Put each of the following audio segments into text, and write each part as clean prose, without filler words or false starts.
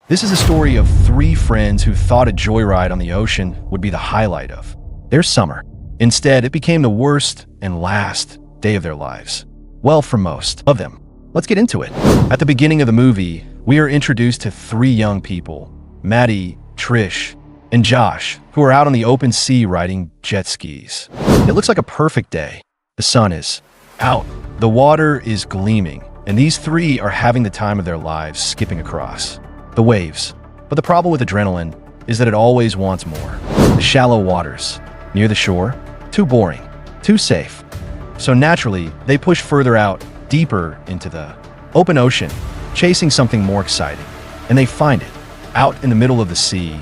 This is a story of three friends who thought a joyride on the ocean would be the highlight of their summer. Instead, it became the worst and last day of their lives. Well, for most of them. Let's get into it. At the beginning of the movie, we are introduced to three young people, Maddie, Trish, and Josh, who are out on the open sea riding jet skis. It looks like a perfect day. The sun is out, the water is gleaming, and these three are having the time of their lives skipping across the waves. But the problem with adrenaline is that it always wants more. The shallow waters, near the shore, too boring, too safe. So naturally, they push further out, deeper into the open ocean, chasing something more exciting. And they find it. Out in the middle of the sea,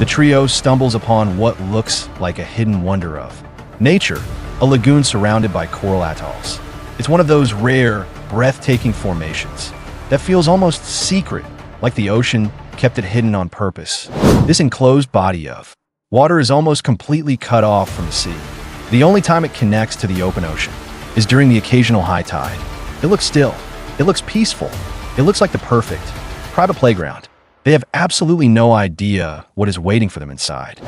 the trio stumbles upon what looks like a hidden wonder of nature, a lagoon surrounded by coral atolls. It's one of those rare, breathtaking formations that feels almost secret, like the ocean kept it hidden on purpose. This enclosed body of water is almost completely cut off from the sea. The only time it connects to the open ocean is during the occasional high tide. It looks still. It looks peaceful. It looks like the perfect private playground. They have absolutely no idea what is waiting for them inside.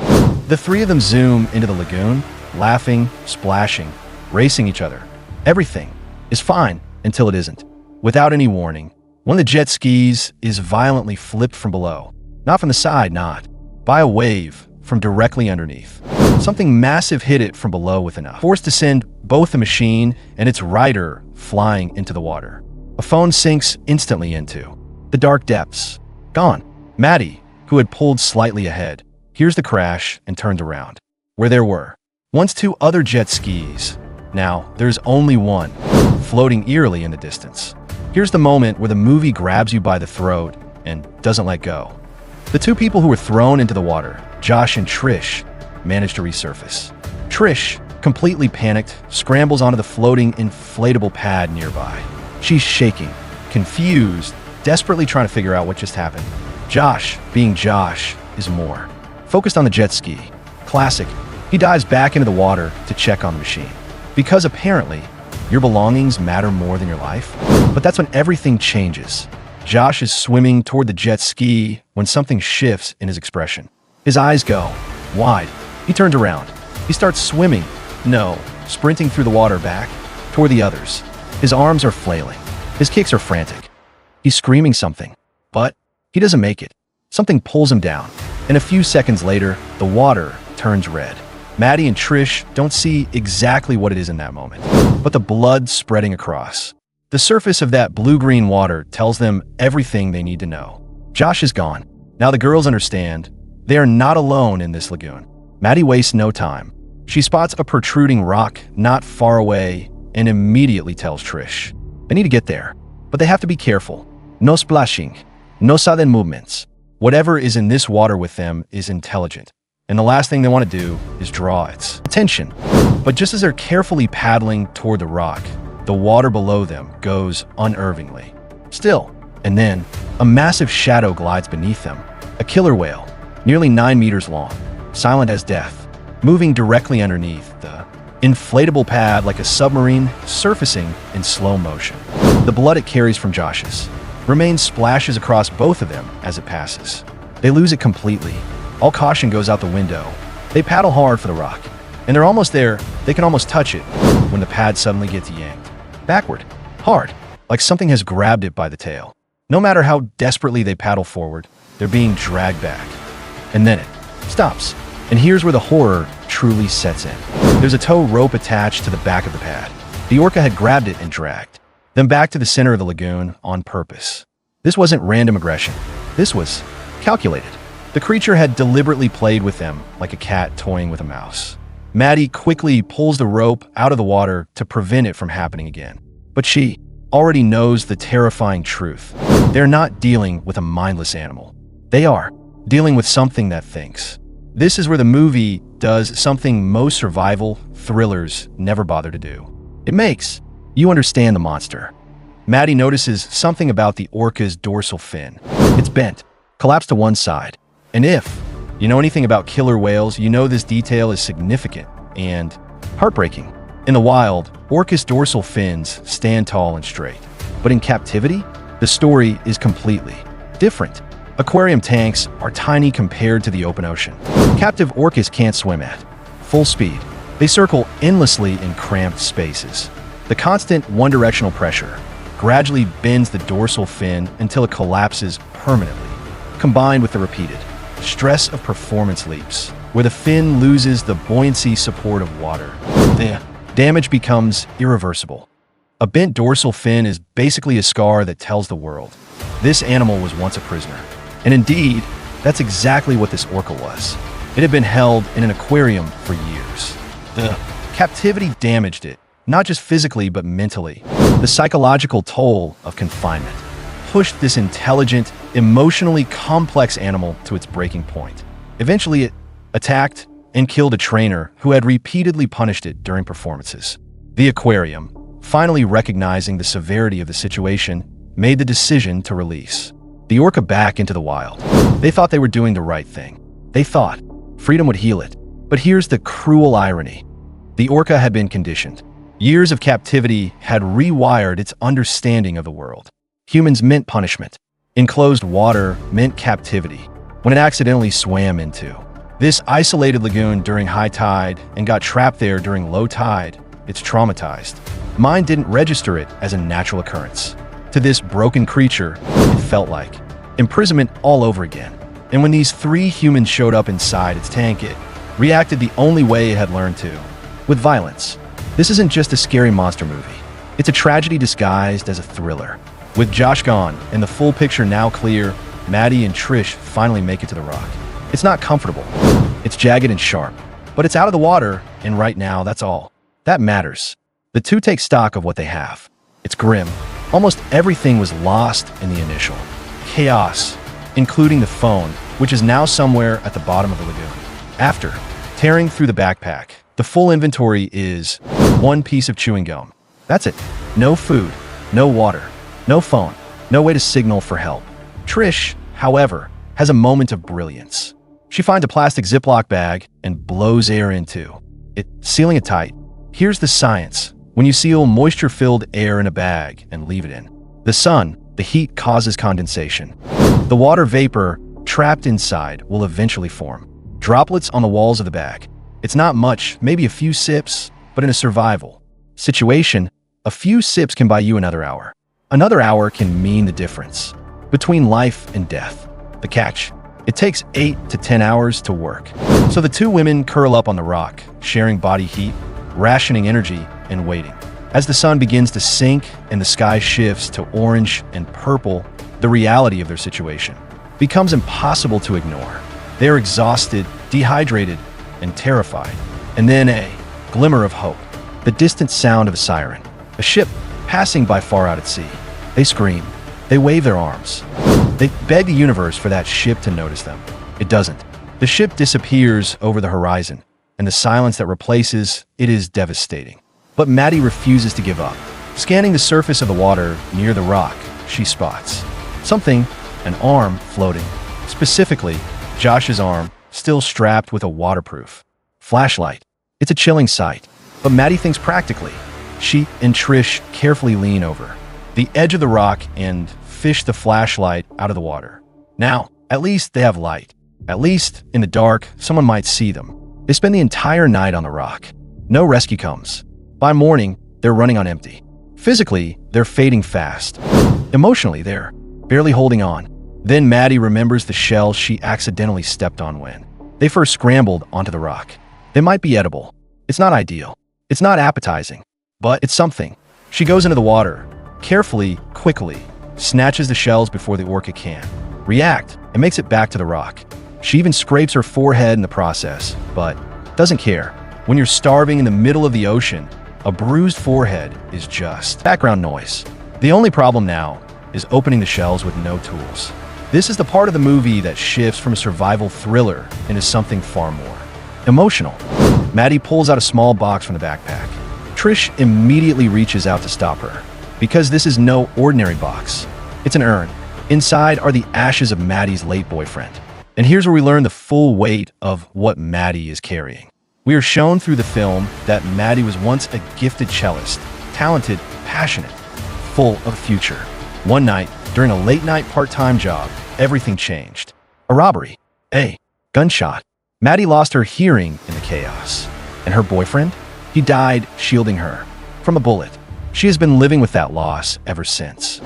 The three of them zoom into the lagoon, laughing, splashing, racing each other. Everything is fine until it isn't. Without any warning, one of the jet skis is violently flipped from below. Not from the side, not. By a wave from directly underneath. Something massive hit it from below with enough force to send both the machine and its rider flying into the water. A phone sinks instantly into the dark depths. Gone. Maddie, who had pulled slightly ahead, hears the crash and turns around. Where there were once two other jet skis, now there's only one, floating eerily in the distance. Here's the moment where the movie grabs you by the throat and doesn't let go. The two people who were thrown into the water, Josh and Trish, manage to resurface. Trish, completely panicked, scrambles onto the floating inflatable pad nearby. She's shaking, confused, desperately trying to figure out what just happened. Josh, being Josh, is more focused on the jet ski. Classic. He dives back into the water to check on the machine. Because apparently, your belongings matter more than your life. But that's when everything changes. Josh is swimming toward the jet ski when something shifts in his expression. His eyes go wide. He turns around. He starts swimming. No, sprinting through the water back toward the others. His arms are flailing. His kicks are frantic. He's screaming something, but he doesn't make it. Something pulls him down, and a few seconds later, the water turns red. Maddie and Trish don't see exactly what it is in that moment, but the blood spreading across. The surface of that blue-green water tells them everything they need to know. Josh is gone. Now the girls understand they are not alone in this lagoon. Maddie wastes no time. She spots a protruding rock not far away and immediately tells Trish, they need to get there, but they have to be careful. No splashing, no sudden movements. Whatever is in this water with them is intelligent, and the last thing they want to do is draw its attention. But just as they're carefully paddling toward the rock, the water below them goes unervingly still, and then a massive shadow glides beneath them. A killer whale, nearly 9 meters long, silent as death, moving directly underneath the inflatable pad like a submarine surfacing in slow motion. The blood it carries from Josh's remains splashes across both of them as it passes. They lose it completely. All caution goes out the window. They paddle hard for the rock, and they're almost there. They can almost touch it when the pad suddenly gets yanked backward, hard, like something has grabbed it by the tail. No matter how desperately they paddle forward, they're being dragged back. And then it stops. And here's where the horror truly sets in. There's a tow rope attached to the back of the pad. The Orca had grabbed it and dragged them back to the center of the lagoon on purpose. This wasn't random aggression. This was calculated. The creature had deliberately played with them like a cat toying with a mouse. Maddie quickly pulls the rope out of the water to prevent it from happening again. But she already knows the terrifying truth. They're not dealing with a mindless animal. They are dealing with something that thinks. This is where the movie does something most survival thrillers never bother to do. It makes you understand the monster. Maddie notices something about the orca's dorsal fin. It's bent, collapsed to one side. And if you know anything about killer whales, you know this detail is significant and heartbreaking. In the wild, orca's dorsal fins stand tall and straight. But in captivity, the story is completely different. Aquarium tanks are tiny compared to the open ocean. Captive orcas can't swim at full speed. They circle endlessly in cramped spaces. The constant one-directional pressure gradually bends the dorsal fin until it collapses permanently, combined with the repeated stress of performance leaps, where the fin loses the buoyancy support of water. The damage becomes irreversible. A bent dorsal fin is basically a scar that tells the world this animal was once a prisoner. And indeed, that's exactly what this orca was. It had been held in an aquarium for years. The captivity damaged it, not just physically but mentally. The psychological toll of confinement pushed this intelligent, emotionally complex animal to its breaking point. Eventually, it attacked and killed a trainer who had repeatedly punished it during performances. The aquarium, finally recognizing the severity of the situation, made the decision to release the orca back into the wild. They thought they were doing the right thing. They thought freedom would heal it. But here's the cruel irony. The orca had been conditioned. Years of captivity had rewired its understanding of the world. Humans meant punishment. Enclosed water meant captivity. When it accidentally swam into this isolated lagoon during high tide and got trapped there during low tide, it's traumatized. Mind didn't register it as a natural occurrence. To this broken creature, it felt like imprisonment all over again. And when these three humans showed up inside its tank, it reacted the only way it had learned to, with violence. This isn't just a scary monster movie. It's a tragedy disguised as a thriller. With Josh gone and the full picture now clear, Maddie and Trish finally make it to the rock. It's not comfortable. It's jagged and sharp. But it's out of the water, and right now, that's all that matters. The two take stock of what they have. It's grim. Almost everything was lost in the initial chaos, including the phone, which is now somewhere at the bottom of the lagoon. After tearing through the backpack, the full inventory is one piece of chewing gum. That's it. No food, no water, no phone, no way to signal for help. Trish, however, has a moment of brilliance. She finds a plastic Ziploc bag and blows air into it, sealing it tight. Here's the science. When you seal moisture-filled air in a bag and leave it in the sun, the heat causes condensation. The water vapor trapped inside will eventually form droplets on the walls of the bag. It's not much, maybe a few sips, but in a survival situation, a few sips can buy you another hour. Another hour can mean the difference between life and death. The catch: it takes 8 to 10 hours to work. So the two women curl up on the rock, sharing body heat, rationing energy, and waiting. As the sun begins to sink and the sky shifts to orange and purple, the reality of their situation becomes impossible to ignore. They are exhausted, dehydrated, and terrified. And then a glimmer of hope. The distant sound of a siren. A ship passing by far out at sea. They scream. They wave their arms. They beg the universe for that ship to notice them. It doesn't. The ship disappears over the horizon, and the silence that replaces it is devastating. But Maddie refuses to give up. Scanning the surface of the water near the rock, she spots something, an arm floating. Specifically, Josh's arm, still strapped with a waterproof flashlight. It's a chilling sight, but Maddie thinks practically. She and Trish carefully lean over the edge of the rock and fish the flashlight out of the water. Now, at least they have light. At least, in the dark, someone might see them. They spend the entire night on the rock. No rescue comes. By morning, they're running on empty. Physically, they're fading fast. Emotionally, they're barely holding on. Then Maddie remembers the shell she accidentally stepped on when they first scrambled onto the rock. They might be edible. It's not ideal. It's not appetizing. But it's something. She goes into the water, carefully, quickly, snatches the shells before the orca can react, and makes it back to the rock. She even scrapes her forehead in the process, but doesn't care. When you're starving in the middle of the ocean, a bruised forehead is just background noise. The only problem now is opening the shells with no tools. This is the part of the movie that shifts from a survival thriller into something far more emotional. Maddie pulls out a small box from the backpack. Trish immediately reaches out to stop her, because this is no ordinary box. It's an urn. Inside are the ashes of Maddie's late boyfriend. And here's where we learn the full weight of what Maddie is carrying. We are shown through the film that Maddie was once a gifted cellist, talented, passionate, full of future. One night, During a late-night part-time job, everything changed. A robbery. A gunshot. Maddie lost her hearing in the chaos. And her boyfriend? He died shielding her from a bullet. She has been living with that loss ever since.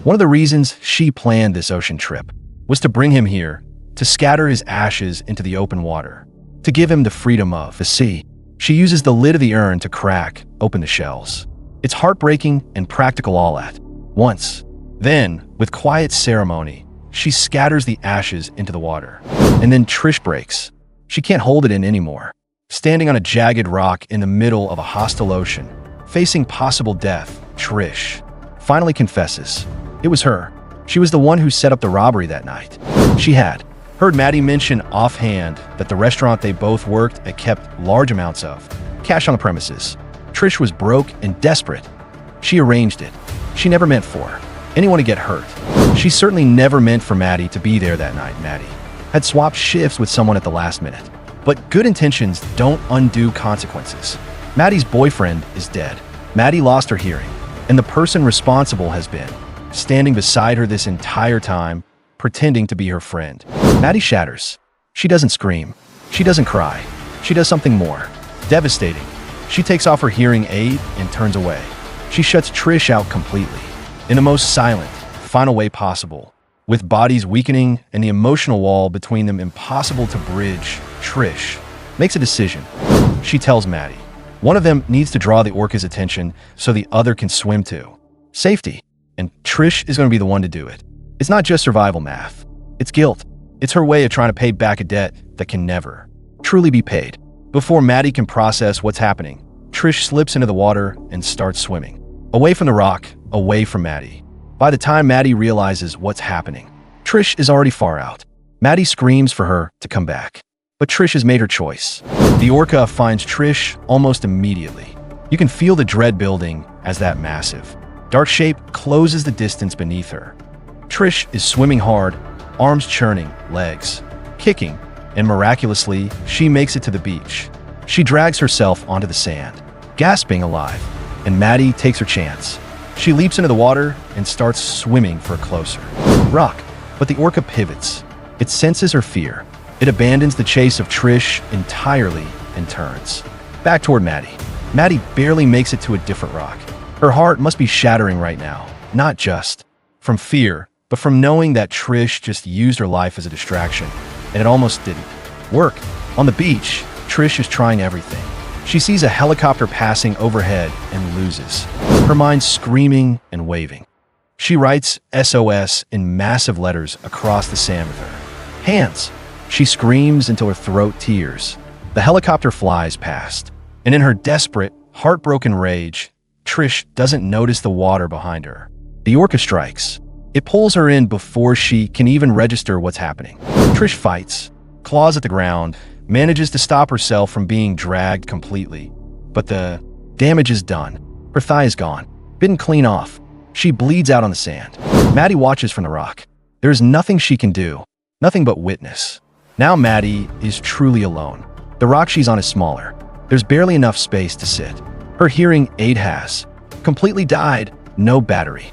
One of the reasons she planned this ocean trip was to bring him here, to scatter his ashes into the open water, to give him the freedom of the sea. She uses the lid of the urn to crack open the shells. It's heartbreaking and practical all at once. Then, with quiet ceremony, she scatters the ashes into the water. And then Trish breaks. She can't hold it in anymore. Standing on a jagged rock in the middle of a hostile ocean, facing possible death, Trish finally confesses. It was her. She was the one who set up the robbery that night. She had heard Maddie mention offhand that the restaurant they both worked at kept large amounts of cash on the premises. Trish was broke and desperate. She arranged it. She never meant for anyone to get hurt. She certainly never meant for Maddie to be there that night. Maddie had swapped shifts with someone at the last minute. But good intentions don't undo consequences. Maddie's boyfriend is dead. Maddie lost her hearing, and the person responsible has been standing beside her this entire time, pretending to be her friend. Maddie shatters. She doesn't scream. She doesn't cry. She does something more devastating. She takes off her hearing aid and turns away. She shuts Trish out completely, in the most silent, final way possible. With bodies weakening and the emotional wall between them impossible to bridge, Trish makes a decision. She tells Maddie, one of them needs to draw the Orca's attention so the other can swim to safety. And Trish is going to be the one to do it. It's not just survival math. It's guilt. It's her way of trying to pay back a debt that can never truly be paid. Before Maddie can process what's happening, Trish slips into the water and starts swimming. Away from the rock, away from Maddie. By the time Maddie realizes what's happening, Trish is already far out. Maddie screams for her to come back. But Trish has made her choice. The Orca finds Trish almost immediately. You can feel the dread building as that massive, dark shape closes the distance beneath her. Trish is swimming hard, arms churning, legs kicking, and miraculously, she makes it to the beach. She drags herself onto the sand, gasping alive, and Maddie takes her chance. She leaps into the water and starts swimming for a closer rock. But the Orca pivots. It senses her fear. It abandons the chase of Trish entirely and turns back toward Maddie. Maddie barely makes it to a different rock. Her heart must be shattering right now, not just from fear, but from knowing that Trish just used her life as a distraction, and it almost didn't work. On the beach, Trish is trying everything. She sees a helicopter passing overhead and loses her mind, screaming and waving. She writes SOS in massive letters across the sand with her hands. She screams until her throat tears. The helicopter flies past, and in her desperate, heartbroken rage, Trish doesn't notice the water behind her. The Orca strikes. It pulls her in before she can even register what's happening. Trish fights, claws at the ground, manages to stop herself from being dragged completely. But the damage is done. Her thigh is gone, bitten clean off. She bleeds out on the sand. Maddie watches from the rock. There is nothing she can do, nothing but witness. Now Maddie is truly alone. The rock she's on is smaller. There's barely enough space to sit. Her hearing aid has completely died, no battery.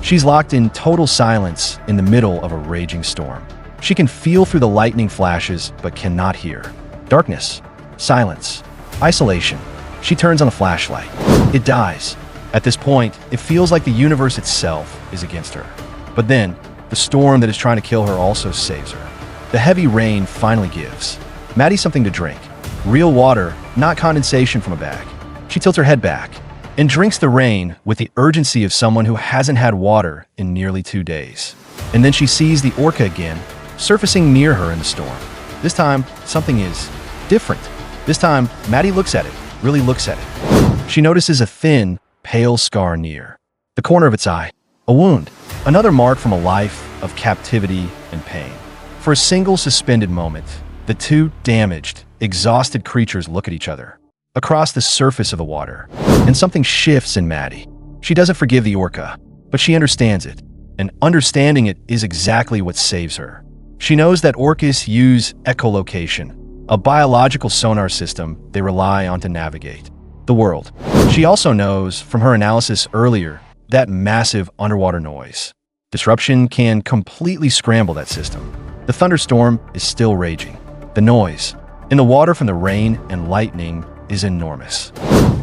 She's locked in total silence in the middle of a raging storm. She can feel through the lightning flashes, but cannot hear. Darkness, silence, isolation. She turns on a flashlight. It dies. At this point, it feels like the universe itself is against her. But then, the storm that is trying to kill her also saves her. The heavy rain finally gives Maddie something to drink. Real water, not condensation from a bag. She tilts her head back and drinks the rain with the urgency of someone who hasn't had water in nearly 2 days. And then she sees the Orca again, surfacing near her in the storm. This time, something is different. This time, Maddie looks at it, really looks at it. She notices a thin, pale scar near the corner of its eye. A wound, another mark from a life of captivity and pain. For a single suspended moment, the two damaged, exhausted creatures look at each other across the surface of the water, and something shifts in Maddie. She doesn't forgive the Orca, but she understands it, and understanding it is exactly what saves her. She knows that orcas use echolocation, a biological sonar system they rely on to navigate the world. She also knows from her analysis earlier that massive underwater noise Disruption can completely scramble that system. The thunderstorm is still raging. The noise in the water from the rain and lightning is enormous.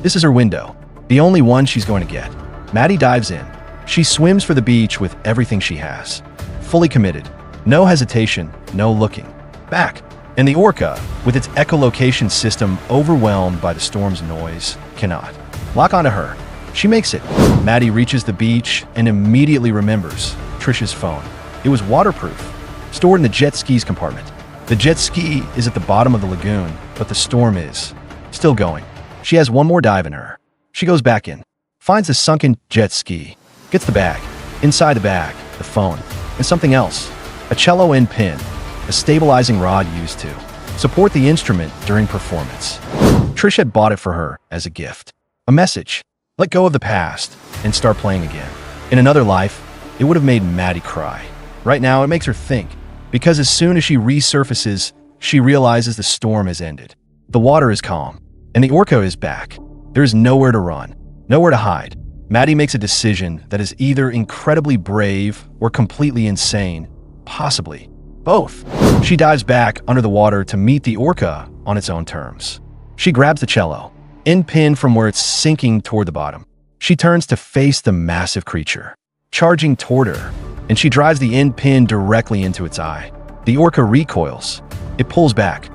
This is her window, the only one she's going to get. Maddie dives in. She swims for the beach with everything she has. Fully committed. No hesitation, no looking back. And the Orca, with its echolocation system overwhelmed by the storm's noise, cannot lock onto her. She makes it. Maddie reaches the beach and immediately remembers Trisha's phone. It was waterproof, stored in the jet ski's compartment. The jet ski is at the bottom of the lagoon, but the storm is still going. She has one more dive in her. She goes back in, finds the sunken jet ski, gets the bag. Inside the bag, the phone, and something else. A cello end pin, a stabilizing rod used to support the instrument during performance. Trish had bought it for her as a gift. A message. Let go of the past and start playing again. In another life, it would have made Maddie cry. Right now, it makes her think, because as soon as she resurfaces, she realizes the storm has ended. The water is calm, and the Orca is back. There is nowhere to run, nowhere to hide. Maddie makes a decision that is either incredibly brave or completely insane, possibly both. She dives back under the water to meet the Orca on its own terms. She grabs the cello, end pin from where it's sinking toward the bottom. She turns to face the massive creature, charging toward her, and she drives the end pin directly into its eye. The Orca recoils. It pulls back,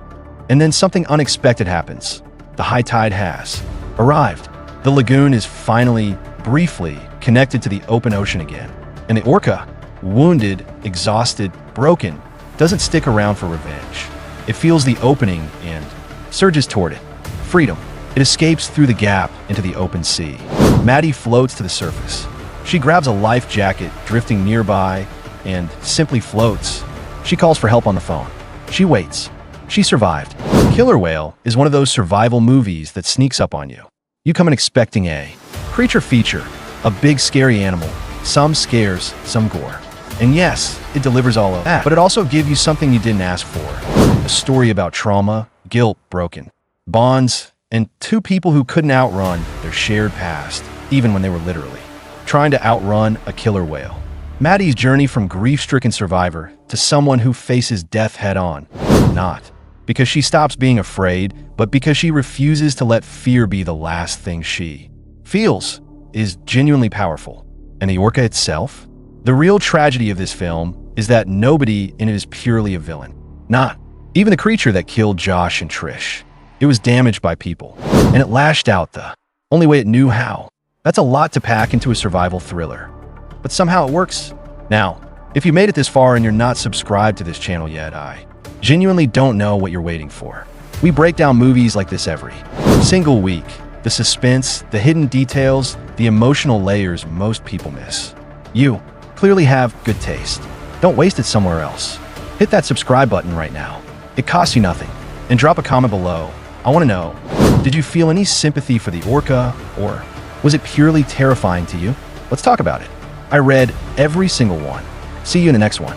and then something unexpected happens. The high tide has arrived. The lagoon is finally, briefly, connected to the open ocean again. And the Orca, wounded, exhausted, broken, doesn't stick around for revenge. It feels the opening and surges toward it. Freedom. It escapes through the gap into the open sea. Maddie floats to the surface. She grabs a life jacket drifting nearby and simply floats. She calls for help on the phone. She waits. She survived. Killer Whale is one of those survival movies that sneaks up on you. You come in expecting a creature feature, a big scary animal, some scares, some gore. And yes, it delivers all of that, but it also gives you something you didn't ask for. A story about trauma, guilt broken, bonds, and two people who couldn't outrun their shared past, even when they were literally trying to outrun a killer whale. Maddie's journey from grief-stricken survivor to someone who faces death head-on. Not because she stops being afraid, but because she refuses to let fear be the last thing she feels, is genuinely powerful. And the Orca itself? The real tragedy of this film is that nobody in it is purely a villain. Not even the creature that killed Josh and Trish. It was damaged by people, and it lashed out the only way it knew how. That's a lot to pack into a survival thriller. But somehow it works. Now, if you made it this far and you're not subscribed to this channel yet, I genuinely don't know what you're waiting for. We break down movies like this every single week. The suspense, the hidden details, the emotional layers most people miss. You clearly have good taste. Don't waste it somewhere else. Hit that subscribe button right now. It costs you nothing. And drop a comment below. I want to know, did you feel any sympathy for the Orca, or was it purely terrifying to you? Let's talk about it. I read every single one. See you in the next one.